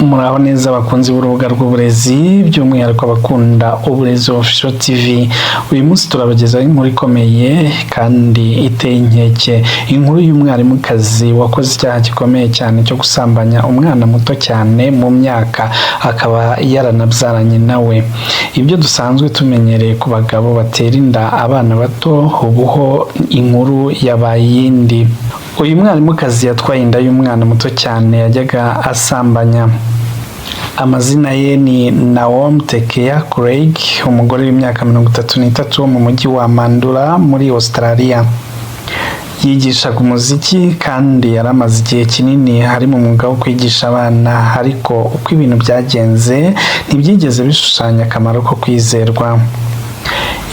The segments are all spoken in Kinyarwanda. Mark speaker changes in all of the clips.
Speaker 1: muraho neza abakunzi b'urubuga rw'uburezi by'umwihariko abakunda uburezi official TV. Uyu munsi turabagezaho inkuru ikomeye kandi iteye inkeke, inkuru y'umwarimukazi wakoze icyaha gikomeye cyane cyo gusambanya umwana muto cyane mu myaka, akaba yaranabyaranye nawe. Ibyo dusanzwe tumenyereye ku bagabo batera inda abana bato, ubuho inkuru yabaye iyindi. Uyu mwarimukazi yatwaye inda y'umwana muto cyane yajyaga asambanya. Amazina ye ni Naomi Tekeya Craig, umugore w'imyaka 33 wo mu mujyi wa Mandurah muri Australia. Yigishaga umuziki kandi yaramaze igihe kinini hari mu mwuga wo kwigisha abana, ariko uko ibintu byagenze ntibyigeze bishushanya akamaro ko kwizerwa.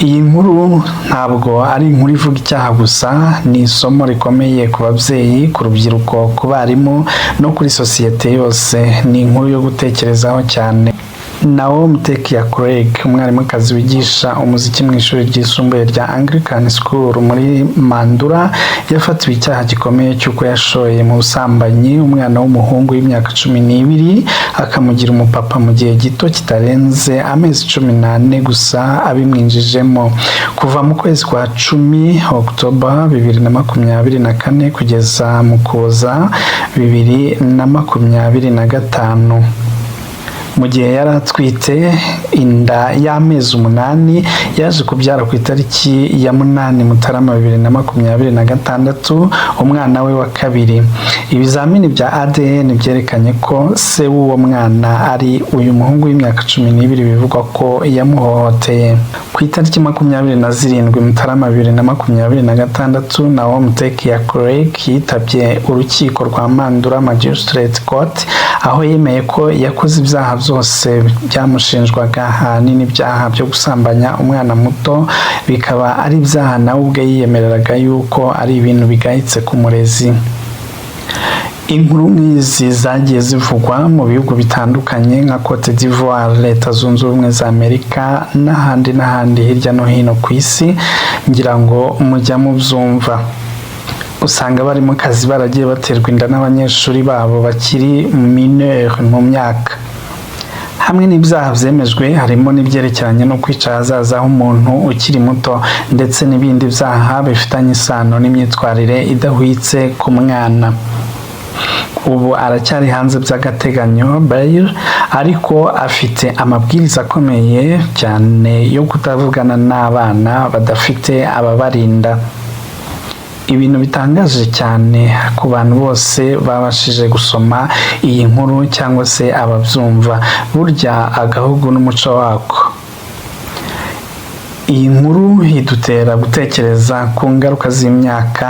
Speaker 1: Iyi nkuru ntabwo ari inkuru ivuga icyaha gusa, ni isomo rikomeye ku babyeyi, ku rubyiruko, ku barimu no kuri sosiyete yose. Ni inkuru yo gutekerezaho cyane. Naomi Tekeya Craig, umwarimukazi wigisha umuziki mu ishuri ryisumbuye rya Anglican School muri Mandurah, yafatiwe icyaha gikomeye cy'uko yashoye mu busambanyi umwana w'umuhungu w'imyaka 12, akamugira umupapa mu gihe gito kitarenze amezi 14 gusa abimwinjijemo. Kuva mu kwezi kwa 10 Oktoba 2024 kugeza mu Kuboza 2025. Mu gihe yari atwite inda y'amezi 8, yaje kubyara ku itariki ya 8 Mutarama 2026 umwana we wa kabiri. Ibizamini bya ADN byerekanye ko se w'uwo mwana ari uyu muhungu w'imyaka 12, bivugwa ko yamuhohoteye. Ku itariki 27 Mutarama 2026 Naomi Tekeya Craig yitabye urukiko rwa Mandurah Magistrate Court, aho yemeye ko yakoze ibyaha byose byamushinjwaga, ahanini ibyaha byo gusambanya umwana muto, bikaba ari ibyaha nawe ubwe yiyemereraga yuko ari ibintu bigayitse ku murezi. Inkuru nk'izi zagiye zivugwa mu bihugu bitandukanye nka Cote d'Ivoire, Leta Zunze Ubumwe za Amerika n'ahandi hirya no hino ku isi, ngira ngo mujya mubyumva. Usanga bari mu kazi baragiye baterwa inda n'abanyeshuri babo bakiri mineur mu myaka. Hamwe n'ibyaha byemejwe harimo n'ibyerekeranye no kwica ahazaza h'umuntu ukiri muto, ndetse n'ibindi byaha bifitanye isano n'imyitwarire idahwitse ku mwana. Ubu aracyari hanze by'agateganyo bail, ariko afite amabwiriza akomeye cyane yo kutavugana n'abana badafite ababarinda. Ibintu bitangaje cyane ku bantu bose babashije gusoma iyi nkuru cyangwa se ababyumva, burya agahugu n'umuco wako. Iyi nkuru idutera gutekereza ku ngaruka z'imyaka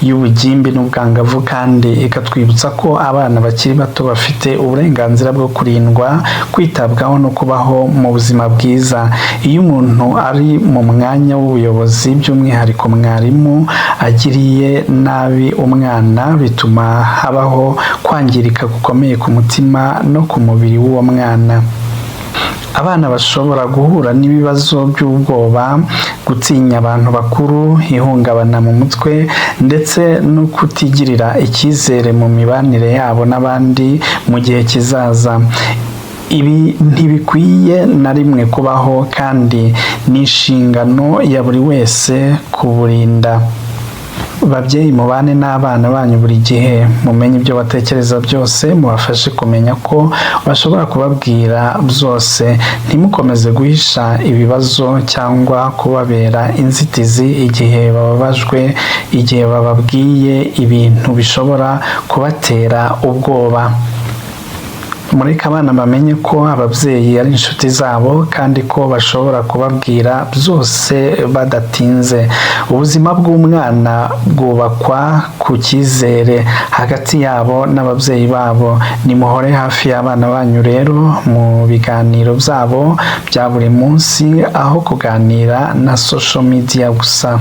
Speaker 1: y'ubugimbi n'ubwangavu, kandi ikatwibutsa ko abana bakiri bato bafite uburenganzira bwo kurindwa, kwitabwaho no kubaho mu buzima bwiza. Iyo umuntu ari mu mwanya w'ubuyobozi, by'umwihariko mwarimu, agiriye nabi umwana, bituma habaho kwangirika gukomeye ku mutima no ku mubiri w'uwo mwana. Abana bashobora guhura n'ibibazo by'ubwoba, gutinya abantu bakuru, ihungabana mu mutwe, ndetse no kutigirira icyizere mu mibanire yabo n'abandi mu gihe kizaza. Ibi ntibikwiye na rimwe kubaho, kandi ni inshingano ya buri wese kuburinda. Babyeyi, mubane n'abana banyu buri gihe, mumenye ibyo batekereza byose, mubafashe kumenya ko bashobora kubabwira byose. Ntimukomeze guhisha ibibazo cyangwa kubabera inzitizi igihe bababajwe, igihe bababwiye ibintu bishobora kubatera ubwoba. Mureke abana bamenye ko ababyeyi ari inshuti zabo, kandi ko bashobora kubabwira byose badatinze. Ubuzima bw'umwana bwubakwa ku cyizere hagati yabo n'ababyeyi babo. Nimuhore hafi y'abana banyu rero mu biganiro byabo bya buri munsi, aho kuganira na social media gusa.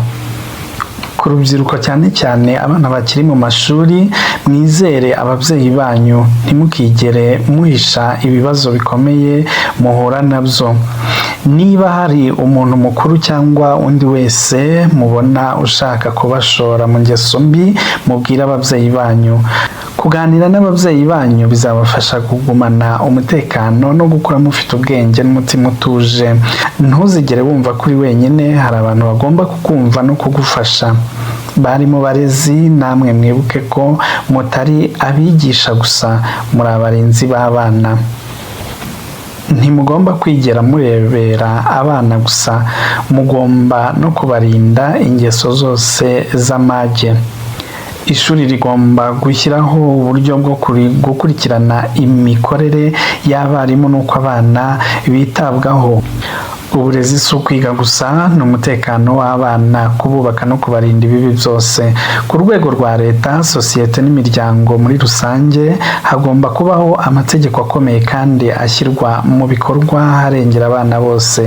Speaker 1: Ku rubyiruko cyane cyane abana bakiri mu mashuri, mwizere ababyeyi banyu, ntimukigere muhisha ibibazo bikomeye muhura nabyo. Niba hari umuntu mukuru cyangwa undi wese mubona ushaka kubashora mu ngeso mbi, mubwire ababyeyi banyu. Kuganira n'ababyeyi banyu bizabafasha kugumana umutekano no gukura mufite ubwenge n'umutima utuje. Ntuzigere wumva kuri wenyine, hari abantu bagomba kukumva no kugufasha. Barimo barezi, namwe mwibuke ko mutari abigisha gusa, muri abarinzi b'abana. Ntimugomba kwigera murebera abana gusa, mugomba no kubarinda ingeso zose z'amage. Ishuri rigomba gushyiraho uburyo bwo gukurikirana imikorere y'abarimu n'uko abana bitabwaho. Uburezi si ukwiga gusa, ni umutekano w'abana, kububaka no kubarinda ibibi byose. Ku rwego rwa leta, sosiyete n'imiryango muri rusange, hagomba kubaho amategeko akomeye kandi ashyirwa mu bikorwa harengera abana bose.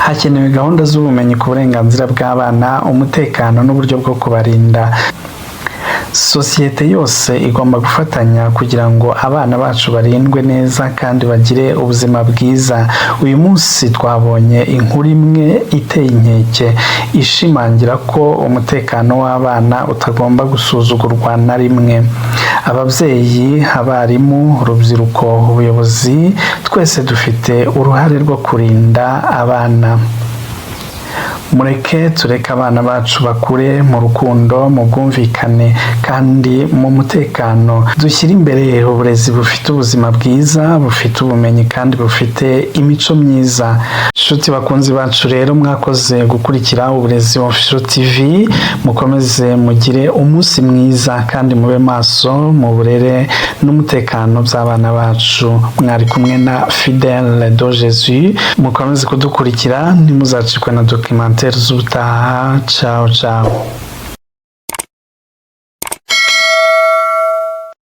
Speaker 1: Hakenewe gahunda z'ubumenyi ku burenganzira bw'abana, umutekano n'uburyo bwo kubarinda. Sosiyete yose igomba gufatanya kugira ngo abana bacu barindwe neza kandi bagire ubuzima bwiza. Uyu munsi twabonye inkuru imwe iteye inkeke ishimangira ko umutekano w'abana utagomba gusuzugurwa na rimwe. Ababyeyi, abarimu, urubyiruko, ubuyobozi, twese dufite uruhare rwo kurinda abana. Tureke abana bacu bakure mu rukundo, mu bwumvikane kandi mu mutekano. Dushyire imbere uburezi bufite ubuzima bwiza, bufite ubumenyi kandi bufite imico myiza. Inshuti bakunzi bacu rero, mwakoze gukurikira Uburezi Official TV. Mukomeze mugire umunsi mwiza kandi mube maso mu burere n'umutekano by'abana bacu. Mwari kumwe na Fidèle de Jésus. Mukomeze kudukurikira, ntimuzacikwe na documentaire z'ubutaha. Ciao ciao.